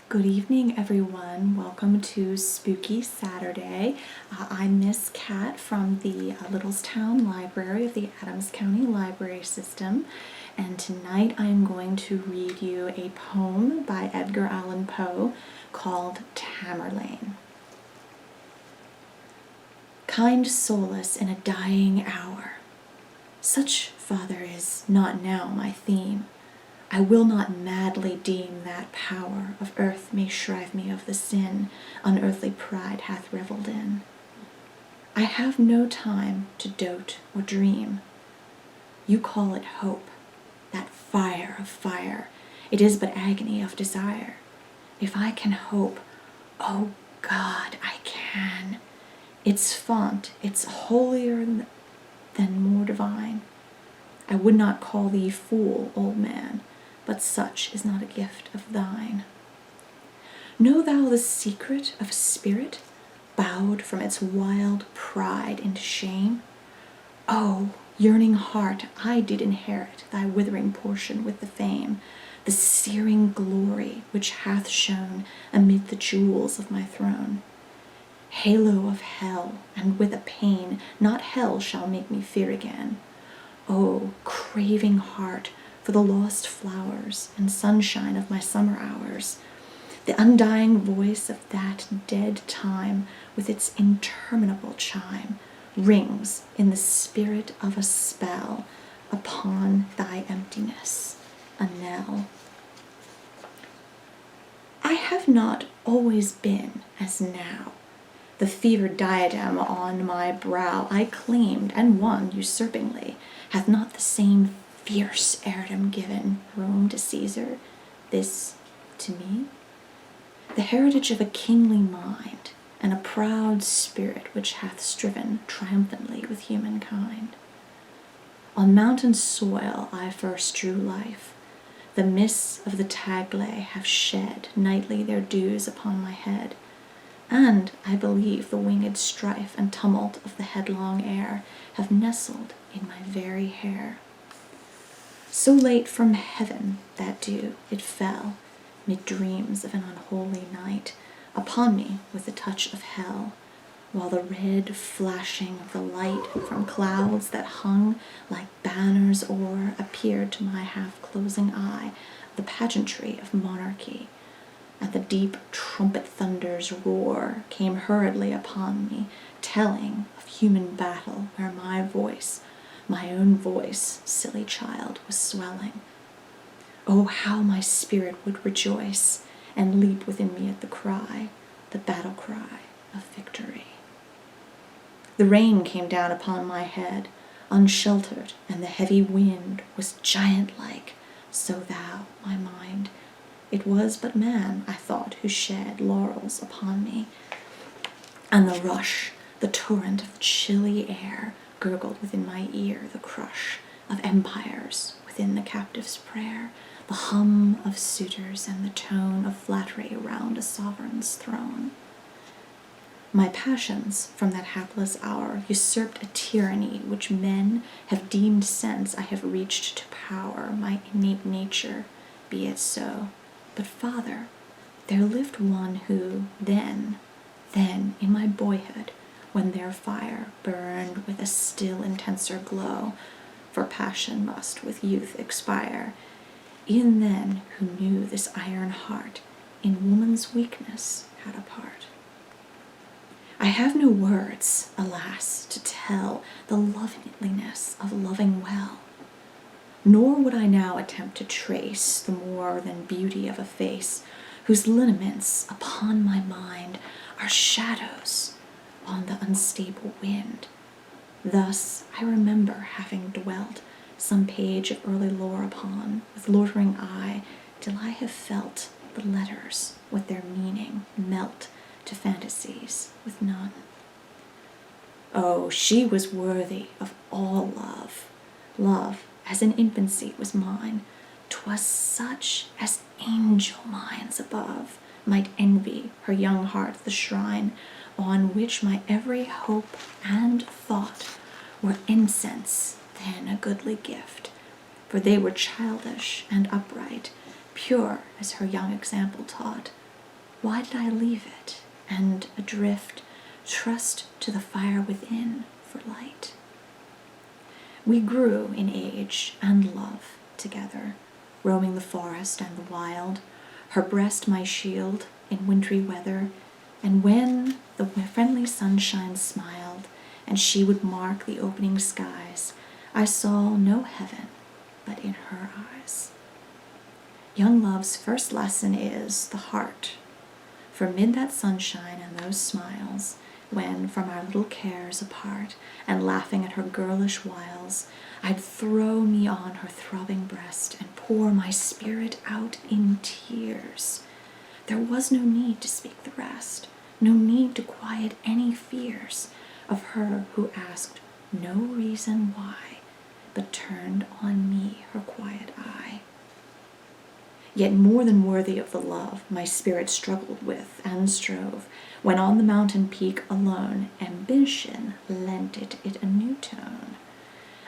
Good evening, everyone. Welcome to Spooky Saturday. I'm Miss Kat from the Littlestown Library of the Adams County Library System, and tonight I am going to read you a poem by Edgar Allan Poe called Tammerlane. Kind solace in a dying hour. Such, Father, is not now my theme. I will not madly deem that power of earth may shrive me of the sin unearthly pride hath revelled in. I have no time to dote or dream. You call it hope, that fire of fire. It is but agony of desire. If I can hope, oh God, I can. Its font, it's holier than more divine. I would not call thee fool, old man, but such is not a gift of thine. Know thou the secret of a spirit bowed from its wild pride into shame? Oh, yearning heart, I did inherit thy withering portion with the fame, the searing glory which hath shone amid the jewels of my throne. Halo of hell, and with a pain not hell shall make me fear again. Oh, craving heart, for the lost flowers and sunshine of my summer hours, the undying voice of that dead time with its interminable chime rings in the spirit of a spell upon thy emptiness, a knell. I have not always been as now. The fevered diadem on my brow I claimed and won usurpingly. Hath not the same fierce heirdom given Rome to Caesar, this to me? The heritage of a kingly mind and a proud spirit which hath striven triumphantly with humankind. On mountain soil I first drew life. The mists of the Tagle have shed nightly their dews upon my head, and I believe the winged strife and tumult of the headlong air have nestled in my very hair. So late from heaven that dew it fell, mid dreams of an unholy night, upon me with the touch of hell, while the red flashing of the light from clouds that hung like banners o'er appeared to my half-closing eye the pageantry of monarchy, and the deep trumpet thunder's roar came hurriedly upon me, telling of human battle where my voice, my own voice, silly child, was swelling. Oh, how my spirit would rejoice and leap within me at the cry, the battle cry of victory. The rain came down upon my head, unsheltered, and the heavy wind was giant-like, so thou, my mind. It was but man, I thought, who shed laurels upon me, and the rush, the torrent of chilly air, gurgled within my ear the crush of empires within the captive's prayer, the hum of suitors and the tone of flattery around a sovereign's throne. My passions from that hapless hour usurped a tyranny which men have deemed since I have reached to power my innate nature, be it so. But, Father, there lived one who then, in my boyhood, when their fire burned with a still intenser glow, for passion must with youth expire, e'en then who knew this iron heart in woman's weakness had a part. I have no words, alas, to tell the loveliness of loving well, nor would I now attempt to trace the more than beauty of a face whose lineaments upon my mind are shadows on the unstable wind. Thus I remember having dwelt some page of early lore upon, with loitering eye, till I have felt the letters with their meaning melt to fantasies with none. Oh, she was worthy of all love, love as in infancy was mine. 'Twas such as angel minds above might envy her young heart the shrine, on which my every hope and thought were incense, then a goodly gift, for they were childish and upright, pure as her young example taught, Why did I leave it, and adrift, trust to the fire within for light? We grew in age and love together, roaming the forest and the wild, her breast my shield in wintry weather, and when the friendly sunshine smiled, and she would mark the opening skies, I saw no heaven but in her eyes. Young love's first lesson is the heart. For mid that sunshine and those smiles, when from our little cares apart, and laughing at her girlish wiles, I'd throw me on her throbbing breast and pour my spirit out in tears. There was no need to speak the rest, no need to quiet any fears of her who asked no reason why, but turned on me her quiet eye. Yet more than worthy of the love my spirit struggled with and strove, when on the mountain peak alone ambition lent it a new tone.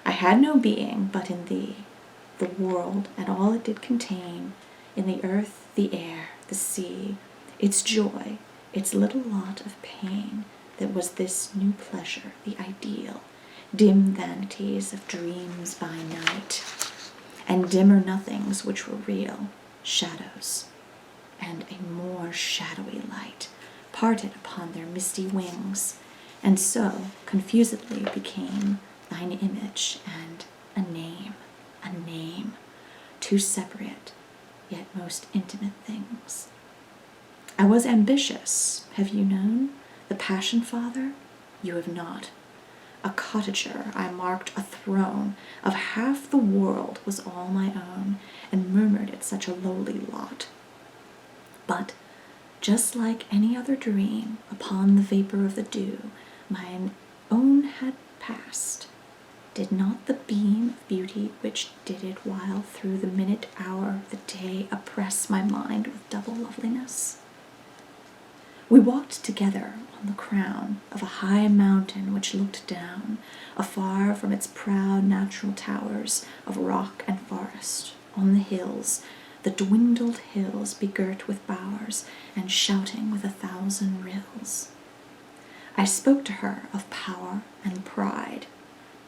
I had no being but in thee, the world and all it did contain, in the earth, the air, the sea, its joy, its little lot of pain, that was this new pleasure, the ideal, dim vanities of dreams by night, and dimmer nothings which were real, shadows, and a more shadowy light parted upon their misty wings, and so confusedly became thine image and a name, two separate yet most intimate things. I was ambitious, have you known? The passion, father? You have not. A cottager, I marked a throne of half the world was all my own, and murmured at such a lowly lot. But, just like any other dream, upon the vapor of the dew, mine own had passed. Did not the beam of beauty which did it while through the minute hour of the day oppress my mind with double loveliness? We walked together on the crown of a high mountain which looked down, afar from its proud natural towers of rock and forest, on the hills, the dwindled hills begirt with bowers, and shouting with 1,000 rills. I spoke to her of power and pride,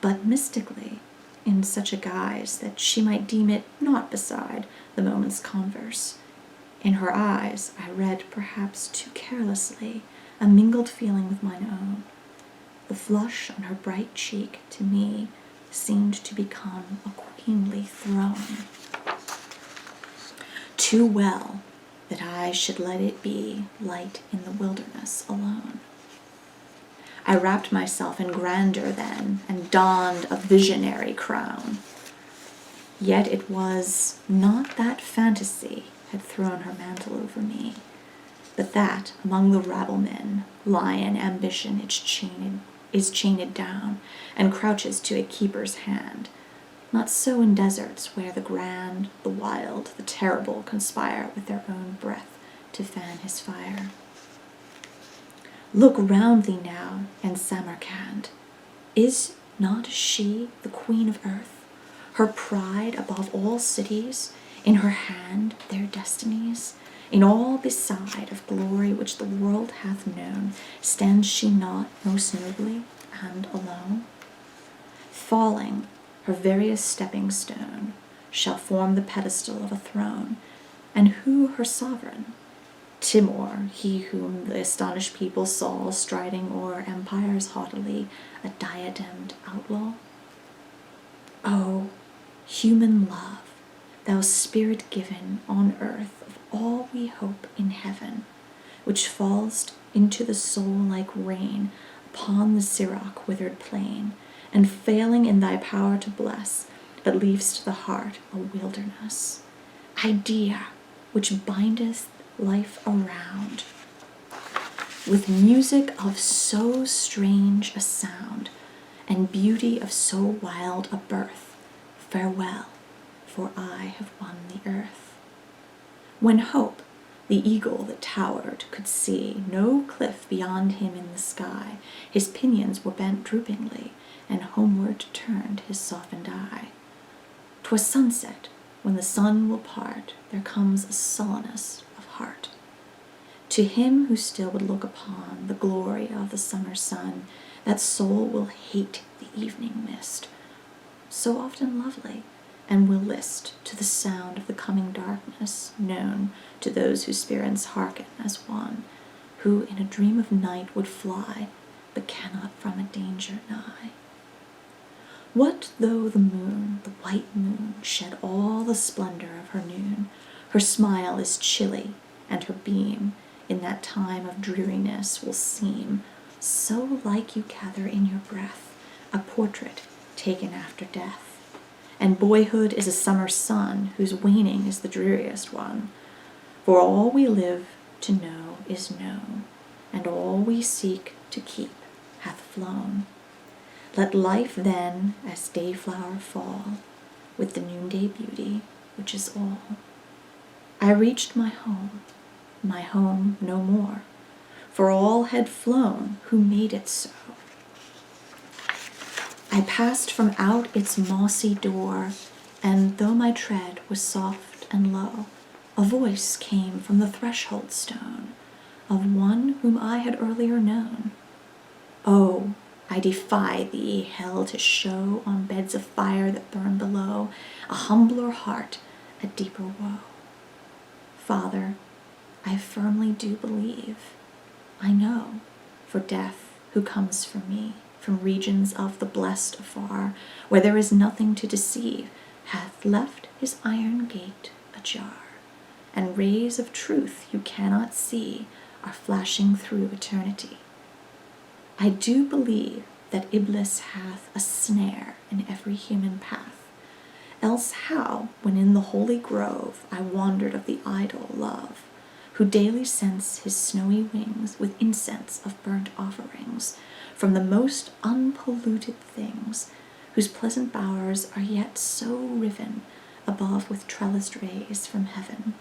but mystically, in such a guise that she might deem it not beside the moment's converse. In her eyes I read, perhaps too carelessly, a mingled feeling with mine own. The flush on her bright cheek to me seemed to become a queenly throne. Too well that I should let it be light in the wilderness alone. I wrapped myself in grandeur then, and donned a visionary crown. Yet it was not that fantasy had thrown her mantle over me, but that among the rabble-men lion ambition is chained down, and crouches to a keeper's hand. Not so in deserts where the grand, the wild, the terrible conspire with their own breath to fan his fire. Look round thee now, and Samarcand. Is not she the queen of earth, her pride above all cities, in her hand their destinies? In all beside of glory which the world hath known, stands she not most nobly and alone? Falling, her veriest stepping stone shall form the pedestal of a throne, and who her sovereign? Timur, he whom the astonished people saw striding o'er empires haughtily, a diademed outlaw? O, human love, thou spirit given on earth of all we hope in heaven, which fall'st into the soul like rain upon the siroc withered plain, and failing in thy power to bless, but leav'st the heart a wilderness. Idea, which bindeth life around with music of so strange a sound, and beauty of so wild a birth, farewell, for I have won the earth. When hope, the eagle that towered, could see no cliff beyond him in the sky, his pinions were bent droopingly, and homeward turned his softened eye. 'Twas sunset, when the sun will part, there comes a sullenness of heart. To him who still would look upon the glory of the summer sun, that soul will hate the evening mist, so often lovely, and will list to the sound of the coming darkness, known to those whose spirits hearken as one, who in a dream of night would fly, but cannot from a danger nigh. What though the moon, the white moon, shed all the splendor of her noon? Her smile is chilly, and her beam in that time of dreariness will seem so like you gather in your breath a portrait taken after death. And boyhood is a summer sun whose waning is the dreariest one. For all we live to know is known, and all we seek to keep hath flown. Let life then as dayflower fall, with the noonday beauty which is all. I reached my home no more, for all had flown who made it so. I passed from out its mossy door, and though my tread was soft and low, a voice came from the threshold stone of one whom I had earlier known. Oh, I defy thee, hell, to show on beds of fire that burn below a humbler heart, a deeper woe. Father, I firmly do believe, I know, for death, who comes for me from regions of the blessed afar, where there is nothing to deceive, hath left his iron gate ajar, and rays of truth you cannot see are flashing through eternity. I do believe that Iblis hath a snare in every human path, else how, when in the holy grove I wandered of the idol Love, who daily scents his snowy wings with incense of burnt offerings from the most unpolluted things, whose pleasant bowers are yet so riven above with trellised rays from heaven.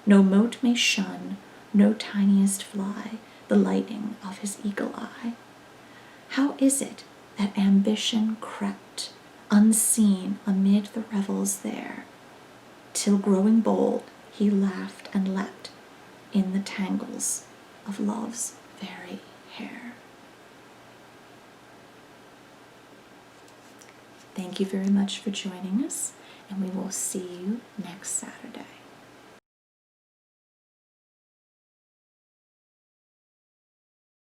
No mote may shun, no tiniest fly, the lighting of his eagle eye. How is it that ambition crept unseen amid the revels there, till growing bold he laughed and leapt in the tangles of love's very hair? Thank you very much for joining us, and we will see you next Saturday.